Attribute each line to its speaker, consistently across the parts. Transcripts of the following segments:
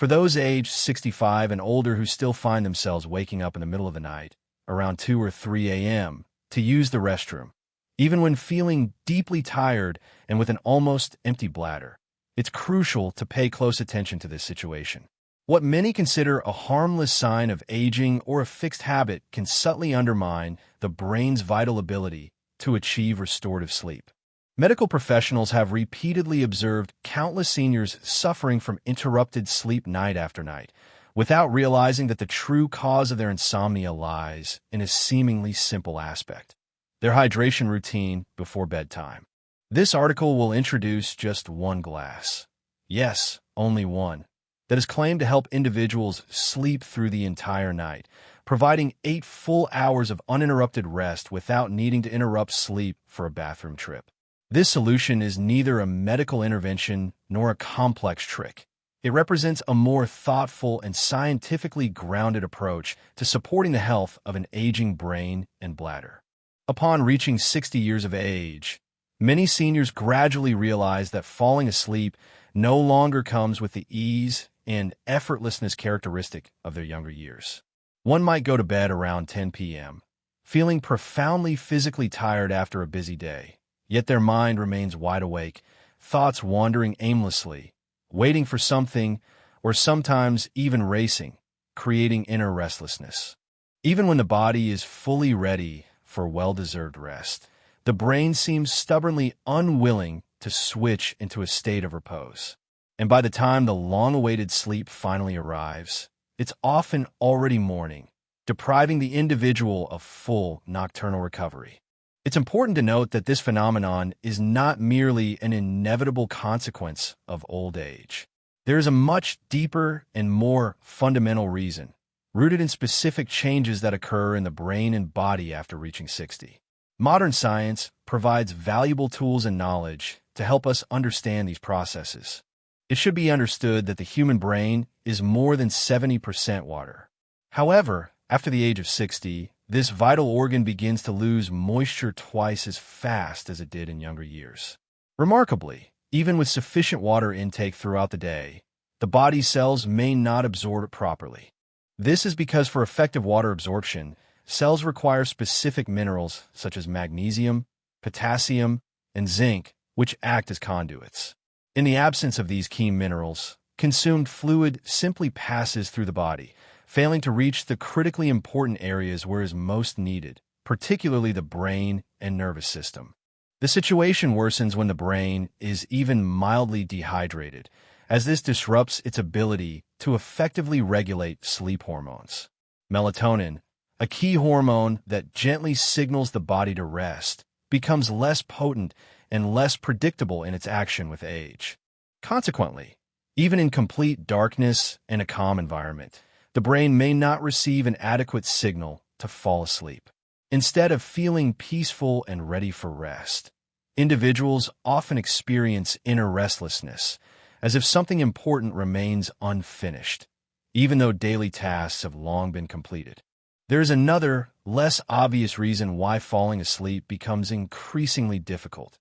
Speaker 1: For those aged 65 and older who still find themselves waking up in the middle of the night, around 2 or 3 a.m., to use the restroom, even when feeling deeply tired and with an almost empty bladder, it's crucial to pay close attention to this situation. What many consider a harmless sign of aging or a fixed habit can subtly undermine the brain's vital ability to achieve restorative sleep. Medical professionals have repeatedly observed countless seniors suffering from interrupted sleep night after night, without realizing that the true cause of their insomnia lies in a seemingly simple aspect: their hydration routine before bedtime. This article will introduce just one glass. Yes, only one. That is claimed to help individuals sleep through the entire night, providing 8 full hours of uninterrupted rest without needing to interrupt sleep for a bathroom trip. This solution is neither a medical intervention nor a complex trick. It represents a more thoughtful and scientifically grounded approach to supporting the health of an aging brain and bladder. Upon reaching 60 years of age, many seniors gradually realize that falling asleep no longer comes with the ease and effortlessness characteristic of their younger years. One might go to bed around 10 p.m., feeling profoundly physically tired after a busy day, yet their mind remains wide awake, thoughts wandering aimlessly, waiting for something, or sometimes even racing, creating inner restlessness. Even when the body is fully ready for well-deserved rest, the brain seems stubbornly unwilling to switch into a state of repose. And by the time the long-awaited sleep finally arrives, it's often already morning, depriving the individual of full nocturnal recovery. It's important to note that this phenomenon is not merely an inevitable consequence of old age. There is a much deeper and more fundamental reason, rooted in specific changes that occur in the brain and body after reaching 60. Modern science provides valuable tools and knowledge to help us understand these processes. It should be understood that the human brain is more than 70% water. However, after the age of 60, this vital organ begins to lose moisture twice as fast as it did in younger years. Remarkably, even with sufficient water intake throughout the day, the body's cells may not absorb it properly. This is because for effective water absorption, cells require specific minerals such as magnesium, potassium, and zinc, which act as conduits. In the absence of these key minerals, consumed fluid simply passes through the body, failing to reach the critically important areas where it is most needed, particularly the brain and nervous system. The situation worsens when the brain is even mildly dehydrated, as this disrupts its ability to effectively regulate sleep hormones. Melatonin, a key hormone that gently signals the body to rest, becomes less potent and less predictable in its action with age. Consequently, even in complete darkness and a calm environment, the brain may not receive an adequate signal to fall asleep. Instead of feeling peaceful and ready for rest, individuals often experience inner restlessness, as if something important remains unfinished, even though daily tasks have long been completed. There is another, less obvious reason why falling asleep becomes increasingly difficult: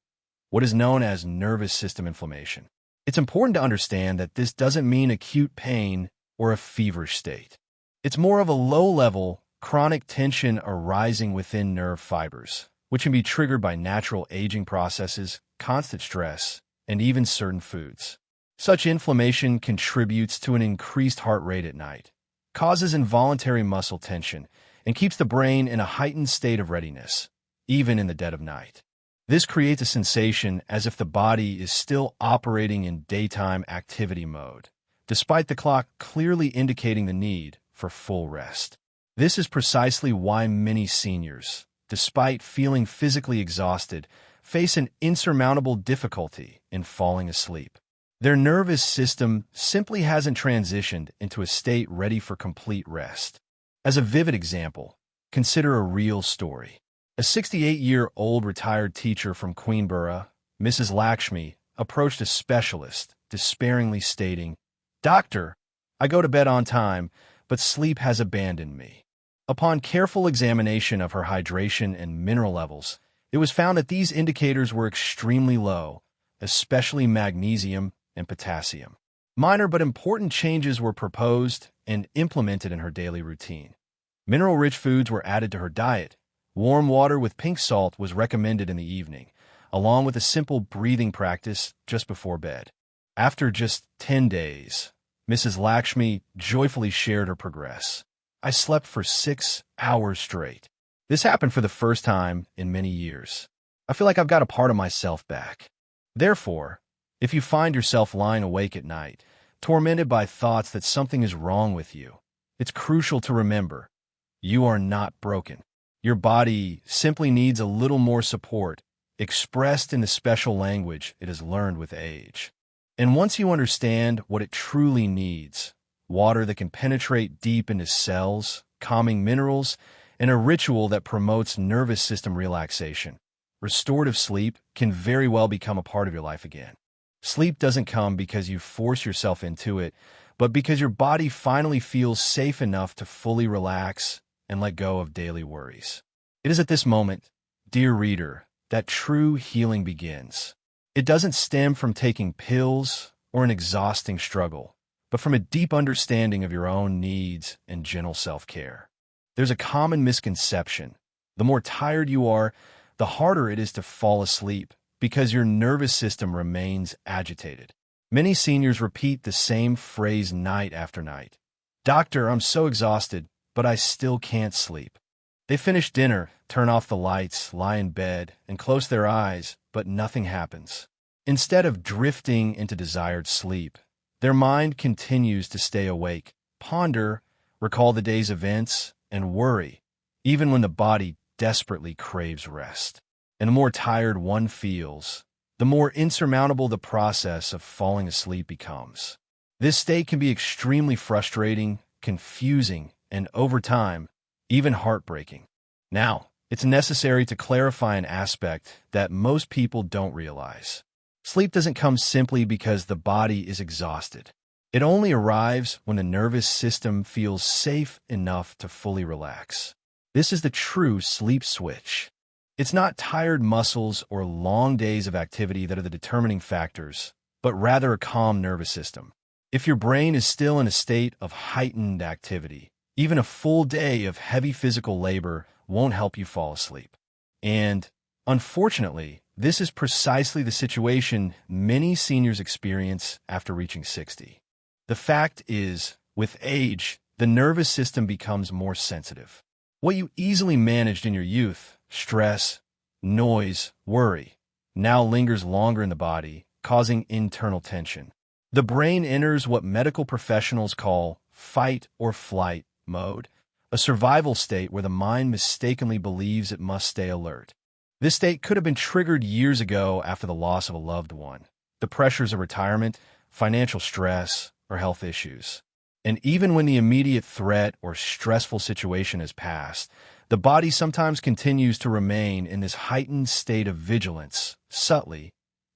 Speaker 1: what is known as nervous system inflammation. It's important to understand that this doesn't mean acute pain or a feverish state. It's more of a low-level, chronic tension arising within nerve fibers, which can be triggered by natural aging processes, constant stress, and even certain foods. Such inflammation contributes to an increased heart rate at night, causes involuntary muscle tension, and keeps the brain in a heightened state of readiness, even in the dead of night. This creates a sensation as if the body is still operating in daytime activity mode, despite the clock clearly indicating the need for full rest. This is precisely why many seniors, despite feeling physically exhausted, face an insurmountable difficulty in falling asleep. Their nervous system simply hasn't transitioned into a state ready for complete rest. As a vivid example, consider a real story. A 68-year-old retired teacher from Queenborough, Mrs. Lakshmi, approached a specialist, despairingly stating, "Doctor, I go to bed on time, but sleep has abandoned me." Upon careful examination of her hydration and mineral levels, it was found that these indicators were extremely low, especially magnesium and potassium. Minor but important changes were proposed and implemented in her daily routine. Mineral-rich foods were added to her diet. Warm water with pink salt was recommended in the evening, along with a simple breathing practice just before bed. After just 10 days, Mrs. Lakshmi joyfully shared her progress. I slept for 6 hours straight. This happened for the first time in many years. I feel like I've got a part of myself back. Therefore, if you find yourself lying awake at night, tormented by thoughts that something is wrong with you, it's crucial to remember, you are not broken. Your body simply needs a little more support, expressed in the special language it has learned with age. And once you understand what it truly needs, water that can penetrate deep into cells, calming minerals, and a ritual that promotes nervous system relaxation, restorative sleep can very well become a part of your life again. Sleep doesn't come because you force yourself into it, but because your body finally feels safe enough to fully relax and let go of daily worries. It is at this moment, dear reader, that true healing begins. It doesn't stem from taking pills or an exhausting struggle, but from a deep understanding of your own needs and gentle self-care. There's a common misconception. The more tired you are, the harder it is to fall asleep because your nervous system remains agitated. Many seniors repeat the same phrase night after night. "Doctor, I'm so exhausted, but I still can't sleep." They finish dinner, turn off the lights, lie in bed, and close their eyes, but nothing happens. Instead of drifting into desired sleep, their mind continues to stay awake, ponder, recall the day's events, and worry, even when the body desperately craves rest. And the more tired one feels, the more insurmountable the process of falling asleep becomes. This state can be extremely frustrating, confusing, and over time, even heartbreaking. Now, it's necessary to clarify an aspect that most people don't realize. Sleep doesn't come simply because the body is exhausted. It only arrives when the nervous system feels safe enough to fully relax. This is the true sleep switch. It's not tired muscles or long days of activity that are the determining factors, but rather a calm nervous system. If your brain is still in a state of heightened activity, even a full day of heavy physical labor won't help you fall asleep. And, unfortunately, this is precisely the situation many seniors experience after reaching 60. The fact is, with age, the nervous system becomes more sensitive. What you easily managed in your youth, stress, noise, worry, now lingers longer in the body, causing internal tension. The brain enters what medical professionals call fight or flight mode, a survival state where the mind mistakenly believes it must stay alert. This state could have been triggered years ago after the loss of a loved one, the pressures of retirement, financial stress, or health issues. And even when the immediate threat or stressful situation has passed, the body sometimes continues to remain in this heightened state of vigilance, subtly,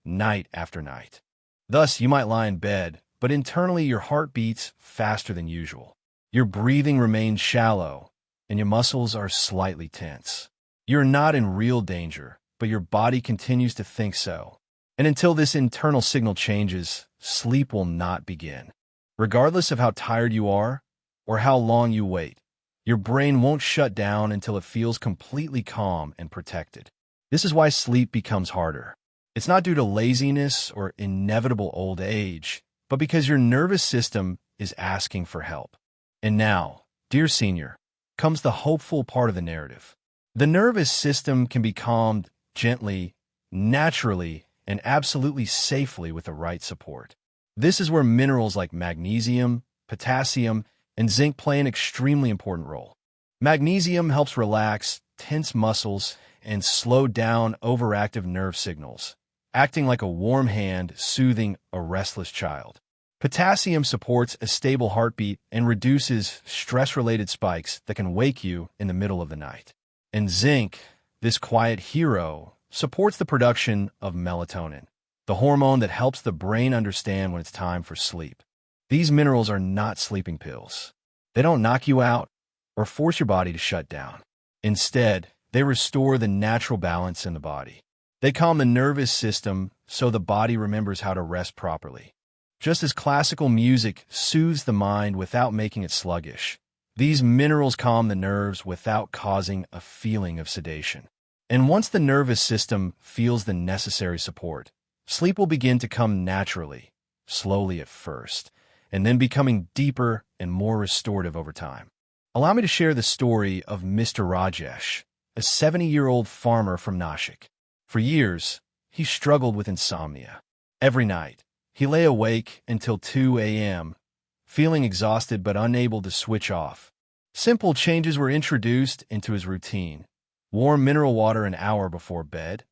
Speaker 1: night after night. Thus, you might lie in bed, but internally your heart beats faster than usual. Your breathing remains shallow, and your muscles are slightly tense. You're not in real danger, but your body continues to think so. And until this internal signal changes, sleep will not begin. Regardless of how tired you are or how long you wait, your brain won't shut down until it feels completely calm and protected. This is why sleep becomes harder. It's not due to laziness or inevitable old age, but because your nervous system is asking for help. And now, dear senior, comes the hopeful part of the narrative. The nervous system can be calmed gently, naturally, and absolutely safely with the right support. This is where minerals like magnesium, potassium, and zinc play an extremely important role. Magnesium helps relax tense muscles and slow down overactive nerve signals, acting like a warm hand soothing a restless child. Potassium supports a stable heartbeat and reduces stress-related spikes that can wake you in the middle of the night. And zinc, this quiet hero, supports the production of melatonin, the hormone that helps the brain understand when it's time for sleep. These minerals are not sleeping pills. They don't knock you out or force your body to shut down. Instead, they restore the natural balance in the body. They calm the nervous system so the body remembers how to rest properly. Just as classical music soothes the mind without making it sluggish, these minerals calm the nerves without causing a feeling of sedation. And once the nervous system feels the necessary support, sleep will begin to come naturally, slowly at first, and then becoming deeper and more restorative over time. Allow me to share the story of Mr. Rajesh, a 70-year-old farmer from Nashik. For years, he struggled with insomnia. Every night, he lay awake until 2 a.m., feeling exhausted but unable to switch off. Simple changes were introduced into his routine: warm mineral water an hour before bed,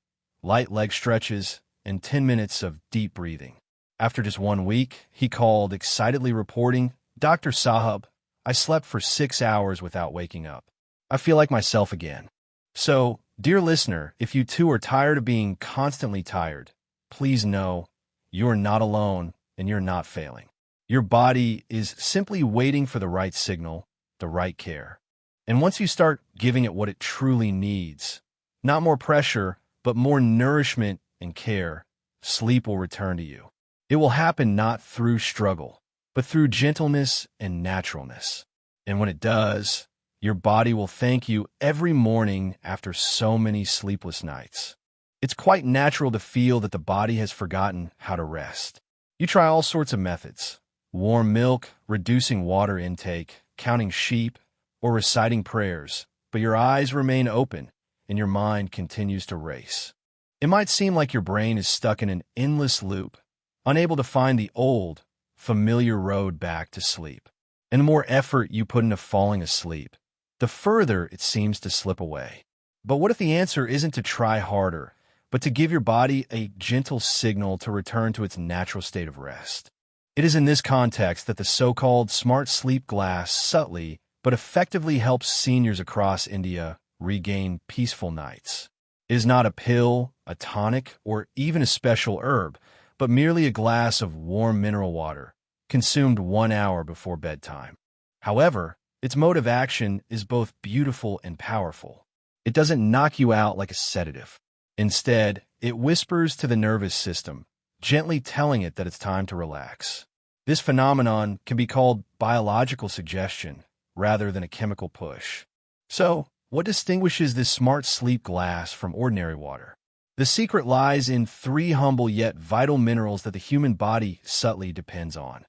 Speaker 1: light leg stretches, and 10 minutes of deep breathing. After just 1 week, he called, excitedly reporting, "Dr. Sahab, I slept for 6 hours without waking up. I feel like myself again." So, dear listener, if you too are tired of being constantly tired, please know you're not alone and you're not failing. Your body is simply waiting for the right signal, the right care. And once you start giving it what it truly needs, not more pressure, but more nourishment and care, sleep will return to you. It will happen not through struggle, but through gentleness and naturalness. And when it does, your body will thank you every morning after so many sleepless nights. It's quite natural to feel that the body has forgotten how to rest. You try all sorts of methods: warm milk, reducing water intake, counting sheep, or reciting prayers, but your eyes remain open and your mind continues to race. It might seem like your brain is stuck in an endless loop, unable to find the old, familiar road back to sleep. And the more effort you put into falling asleep, the further it seems to slip away. But what if the answer isn't to try harder, but to give your body a gentle signal to return to its natural state of rest? It is in this context that the so-called smart sleep glass subtly but effectively helps seniors across India regain peaceful nights. It is not a pill, a tonic, or even a special herb, but merely a glass of warm mineral water, consumed 1 hour before bedtime. However, its mode of action is both beautiful and powerful. It doesn't knock you out like a sedative. Instead, it whispers to the nervous system, gently telling it that it's time to relax. This phenomenon can be called biological suggestion rather than a chemical push. So, what distinguishes this smart sleep glass from ordinary water? The secret lies in 3 humble yet vital minerals that the human body subtly depends on: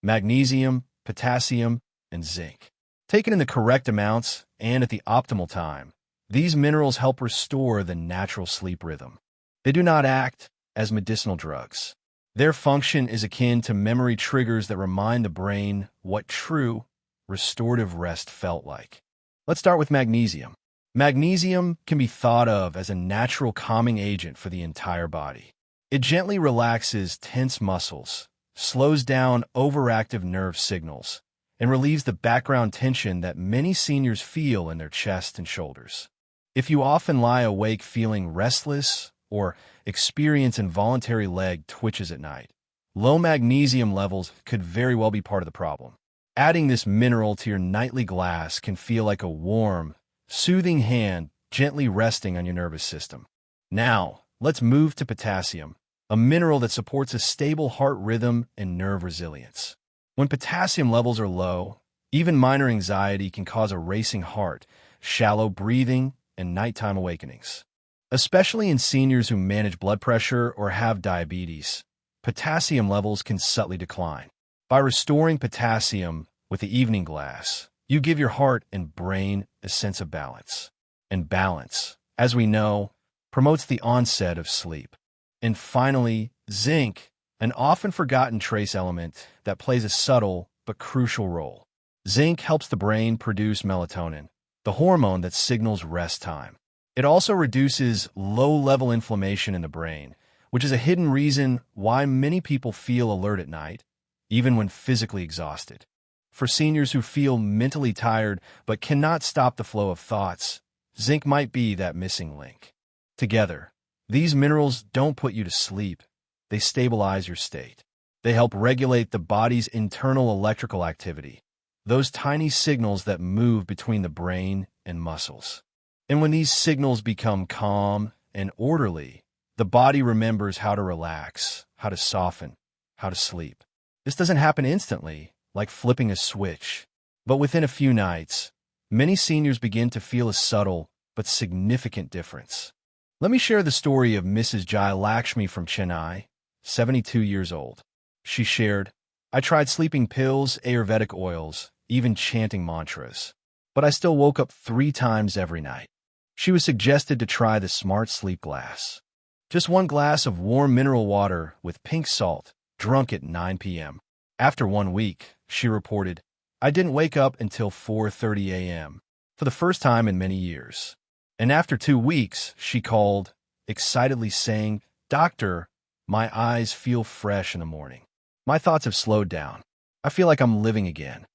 Speaker 1: magnesium, potassium, and zinc. Taken in the correct amounts and at the optimal time, these minerals help restore the natural sleep rhythm. They do not act as medicinal drugs. Their function is akin to memory triggers that remind the brain what true, restorative rest felt like. Let's start with magnesium. Magnesium can be thought of as a natural calming agent for the entire body. It gently relaxes tense muscles, slows down overactive nerve signals, and relieves the background tension that many seniors feel in their chest and shoulders. If you often lie awake feeling restless or experience involuntary leg twitches at night, low magnesium levels could very well be part of the problem. Adding this mineral to your nightly glass can feel like a warm, soothing hand gently resting on your nervous system. Now, let's move to potassium, a mineral that supports a stable heart rhythm and nerve resilience. When potassium levels are low, even minor anxiety can cause a racing heart, shallow breathing, and nighttime awakenings. Especially in seniors who manage blood pressure or have diabetes, potassium levels can subtly decline. By restoring potassium with the evening glass, you give your heart and brain a sense of balance. And balance, as we know, promotes the onset of sleep. And finally, zinc, an often forgotten trace element that plays a subtle but crucial role. Zinc helps the brain produce melatonin, the hormone that signals rest time. It also reduces low-level inflammation in the brain, which is a hidden reason why many people feel alert at night, even when physically exhausted. For seniors who feel mentally tired but cannot stop the flow of thoughts, zinc might be that missing link. Together, these minerals don't put you to sleep, they stabilize your state. They help regulate the body's internal electrical activity, those tiny signals that move between the brain and muscles. And when these signals become calm and orderly, the body remembers how to relax, how to soften, how to sleep. This doesn't happen instantly, like flipping a switch. But within a few nights, many seniors begin to feel a subtle but significant difference. Let me share the story of Mrs. Jai Lakshmi from Chennai, 72 years old. She shared, "I tried sleeping pills, Ayurvedic oils, even chanting mantras. But I still woke up 3 times every night." She was suggested to try the Smart Sleep Glass. Just 1 glass of warm mineral water with pink salt, drunk at 9 p.m. After 1 week, she reported, "I didn't wake up until 4:30 a.m. for the first time in many years." And after 2 weeks, she called, excitedly saying, "Doctor, my eyes feel fresh in the morning. My thoughts have slowed down. I feel like I'm living again."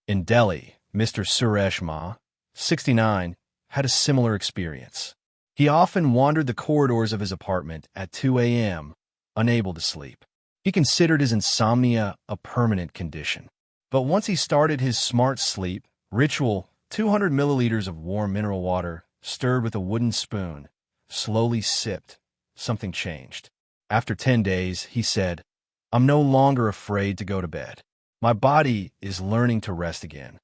Speaker 1: In Delhi, Mr. Suresh Ma, 69, had a similar experience. He often wandered the corridors of his apartment at 2 a.m., unable to sleep. He considered his insomnia a permanent condition. But once he started his smart sleep ritual, 200 milliliters of warm mineral water, stirred with a wooden spoon, slowly sipped, something changed. After 10 days, he said, "I'm no longer afraid to go to bed. My body is learning to rest again."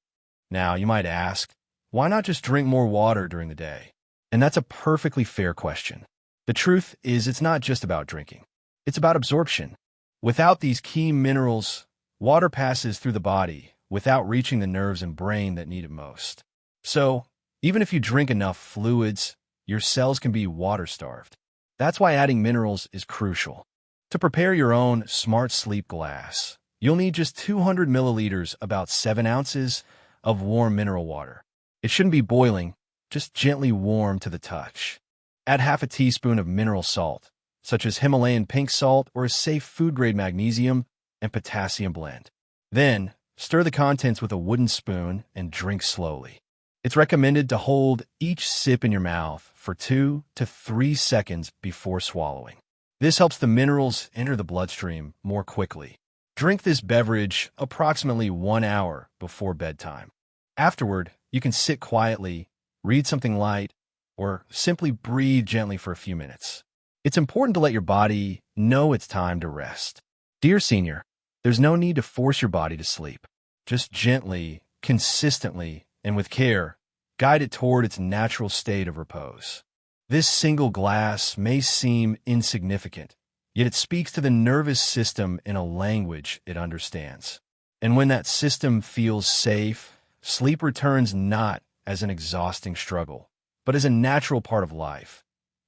Speaker 1: Now, you might ask, why not just drink more water during the day? And that's a perfectly fair question. The truth is, it's not just about drinking. It's about absorption. Without these key minerals, water passes through the body without reaching the nerves and brain that need it most. So, even if you drink enough fluids, your cells can be water-starved. That's why adding minerals is crucial. To prepare your own Smart Sleep Glass, you'll need just 200 milliliters, about 7 ounces, of warm mineral water. It shouldn't be boiling, just gently warm to the touch. Add half a teaspoon of mineral salt, such as Himalayan pink salt or a safe food-grade magnesium and potassium blend. Then, stir the contents with a wooden spoon and drink slowly. It's recommended to hold each sip in your mouth for 2 to 3 seconds before swallowing. This helps the minerals enter the bloodstream more quickly. Drink this beverage approximately 1 hour before bedtime. Afterward, you can sit quietly, read something light, or simply breathe gently for a few minutes. It's important to let your body know it's time to rest. Dear senior, there's no need to force your body to sleep. Just gently, consistently, and with care, guide it toward its natural state of repose. This single glass may seem insignificant, yet it speaks to the nervous system in a language it understands. And when that system feels safe, sleep returns not as an exhausting struggle, but as a natural part of life,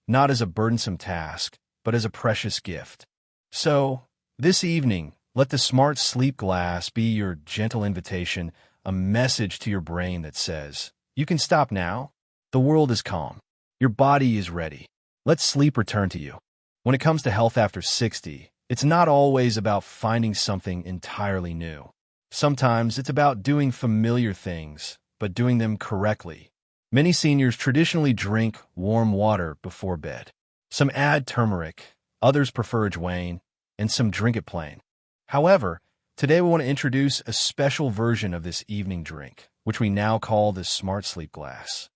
Speaker 1: not as a burdensome task, but as a precious gift. So, this evening, let the Smart Sleep Glass be your gentle invitation, a message to your brain that says, "You can stop now. The world is calm. Your body is ready. Let sleep return to you." When it comes to health after 60, it's not always about finding something entirely new. Sometimes it's about doing familiar things, but doing them correctly. Many seniors traditionally drink warm water before bed. Some add turmeric, others prefer ajwain, and some drink it plain. However, today we want to introduce a special version of this evening drink, which we now call the Smart Sleep Glass.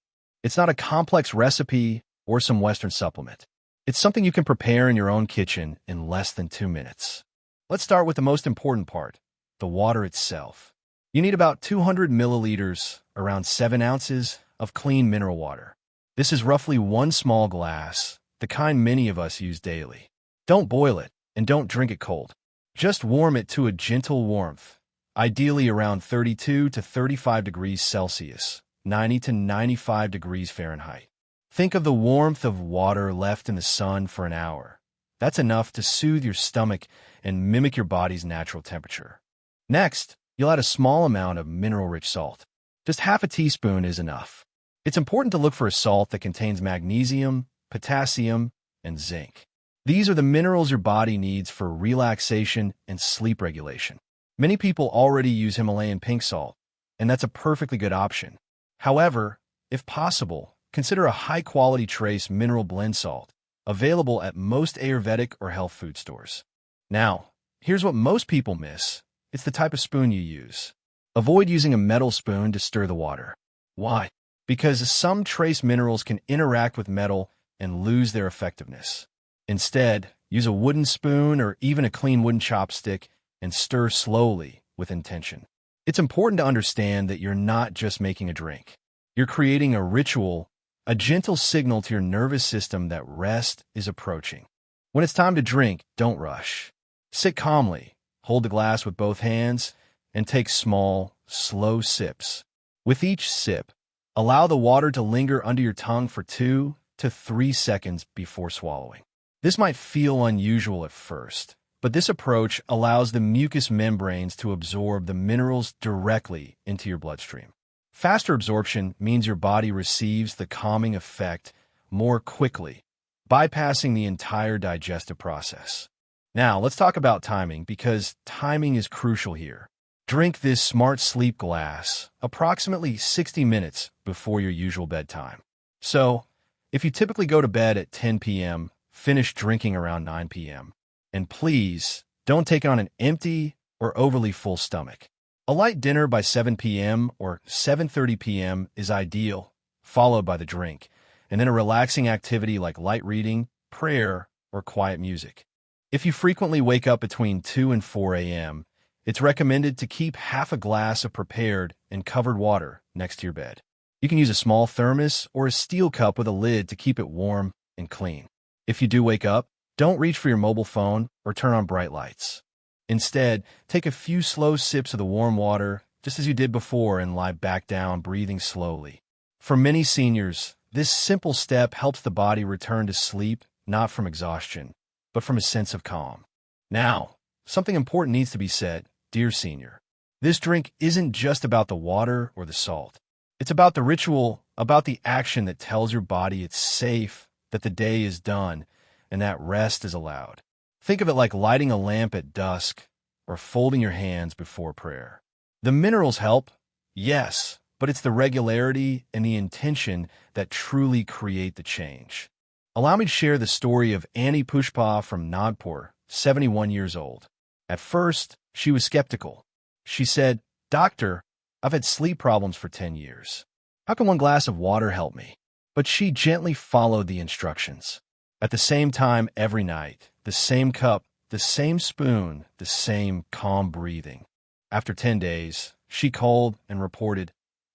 Speaker 1: It's not a complex recipe or some Western supplement. It's something you can prepare in your own kitchen in less than 2 minutes. Let's start with the most important part, the water itself. You need about 200 milliliters, around 7 ounces, of clean mineral water. This is roughly 1 small glass, the kind many of us use daily. Don't boil it, and don't drink it cold. Just warm it to a gentle warmth, ideally around 32 to 35 degrees Celsius, 90 to 95 degrees Fahrenheit. Think of the warmth of water left in the sun for an hour. That's enough to soothe your stomach and mimic your body's natural temperature. Next, you'll add a small amount of mineral-rich salt. Just half a teaspoon is enough. It's important to look for a salt that contains magnesium, potassium, and zinc. These are the minerals your body needs for relaxation and sleep regulation. Many people already use Himalayan pink salt, and that's a perfectly good option. However, if possible, consider a high-quality trace mineral blend salt, available at most Ayurvedic or health food stores. Now, here's what most people miss. It's the type of spoon you use. Avoid using a metal spoon to stir the water. Why? Because some trace minerals can interact with metal and lose their effectiveness. Instead, use a wooden spoon or even a clean wooden chopstick and stir slowly with intention. It's important to understand that you're not just making a drink. You're creating a ritual, a gentle signal to your nervous system that rest is approaching. When it's time to drink, don't rush. Sit calmly, hold the glass with both hands, and take small, slow sips. With each sip, allow the water to linger under your tongue for 2 to 3 seconds before swallowing. This might feel unusual at first, but this approach allows the mucous membranes to absorb the minerals directly into your bloodstream. Faster absorption means your body receives the calming effect more quickly, bypassing the entire digestive process. Now, let's talk about timing, because timing is crucial here. Drink this smart sleep glass approximately 60 minutes before your usual bedtime. So, if you typically go to bed at 10 p.m., finish drinking around 9 p.m. And please, don't take it on an empty or overly full stomach. A light dinner by 7 p.m. or 7:30 p.m. is ideal, followed by the drink, and then a relaxing activity like light reading, prayer, or quiet music. If you frequently wake up between 2 and 4 a.m., it's recommended to keep half a glass of prepared and covered water next to your bed. You can use a small thermos or a steel cup with a lid to keep it warm and clean. If you do wake up, don't reach for your mobile phone or turn on bright lights. Instead, take a few slow sips of the warm water, just as you did before, and lie back down, breathing slowly. For many seniors, this simple step helps the body return to sleep, not from exhaustion, but from a sense of calm. Now, something important needs to be said, dear senior. This drink isn't just about the water or the salt. It's about the ritual, about the action that tells your body it's safe, that the day is done, and that rest is allowed. Think of it like lighting a lamp at dusk or folding your hands before prayer. The minerals help, yes, but it's the regularity and the intention that truly create the change. Allow me to share the story of Annie Pushpa from Nagpur, 71 years old. At first, she was skeptical. She said, "Doctor, I've had sleep problems for 10 years. How can one glass of water help me?" But she gently followed the instructions. At the same time every night, the same cup, the same spoon, the same calm breathing. After 10 days, she called and reported,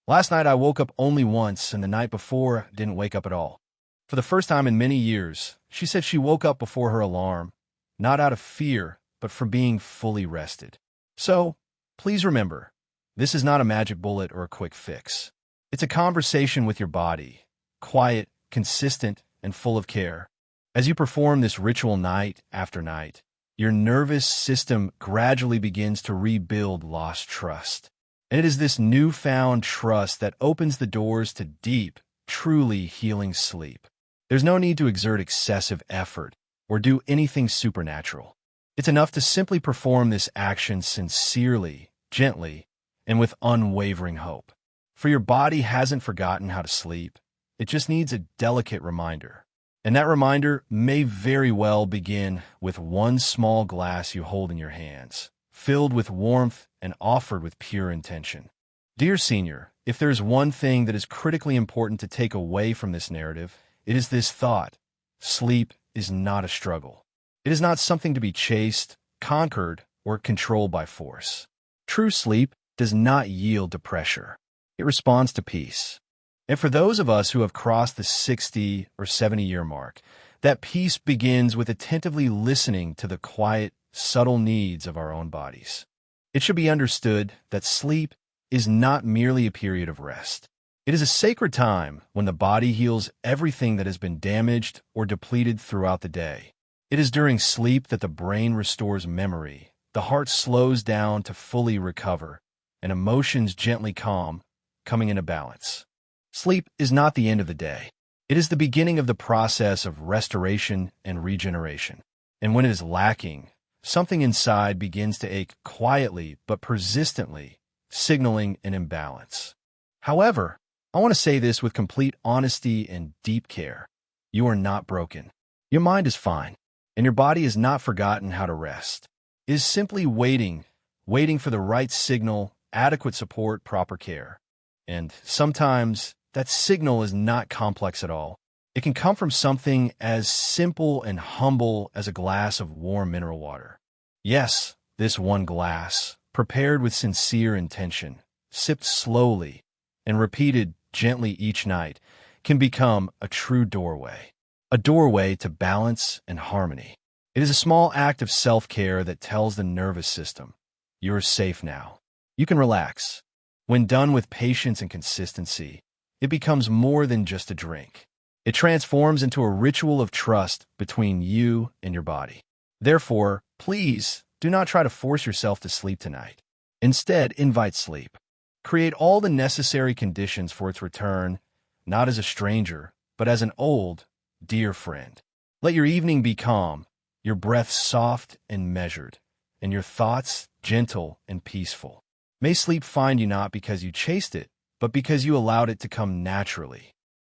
Speaker 1: "Last night I woke up only once, and the night before didn't wake up at all." For the first time in many years, she said she woke up before her alarm, not out of fear, but from being fully rested. So, please remember, this is not a magic bullet or a quick fix. It's a conversation with your body, quiet, consistent, and full of care. As you perform this ritual night after night, your nervous system gradually begins to rebuild lost trust. And it is this newfound trust that opens the doors to deep, truly healing sleep. There's no need to exert excessive effort or do anything supernatural. It's enough to simply perform this action sincerely, gently, and with unwavering hope. For your body hasn't forgotten how to sleep. It just needs a delicate reminder. And that reminder may very well begin with one small glass you hold in your hands, filled with warmth and offered with pure intention. Dear senior, if there's one thing that is critically important to take away from this narrative, it is this thought: sleep is not a struggle. It is not something to be chased, conquered, or controlled by force. True sleep does not yield to pressure. It responds to peace. And for those of us who have crossed the 60 or 70-year mark, that peace begins with attentively listening to the quiet, subtle needs of our own bodies. It should be understood that sleep is not merely a period of rest. It is a sacred time when the body heals everything that has been damaged or depleted throughout the day. It is during sleep that the brain restores memory, the heart slows down to fully recover, and emotions gently calm, coming into balance. Sleep is not the end of the day. It is the beginning of the process of restoration and regeneration. And when it is lacking, something inside begins to ache quietly but persistently, signaling an imbalance. However, I want to say this with complete honesty and deep care. You are not broken. Your mind is fine, and your body has not forgotten how to rest. It is simply waiting for the right signal, adequate support, proper care. And sometimes that signal is not complex at all. It can come from something as simple and humble as a glass of warm mineral water. Yes, This one glass, prepared with sincere intention, sipped slowly, and repeated gently each night, can become a true doorway. A doorway to balance and harmony. It is a small act of self-care that tells the nervous system, you're safe now. You can relax. When done with patience and consistency, it becomes more than just a drink. It transforms into a ritual of trust between you and your body. Therefore, please do not try to force yourself to sleep tonight. Instead, invite sleep. Create all the necessary conditions for its return, not as a stranger, but as an old, dear friend. Let your evening be calm, your breath soft and measured, and your thoughts gentle and peaceful. May sleep find you not because you chased it, but because you allowed it to come naturally.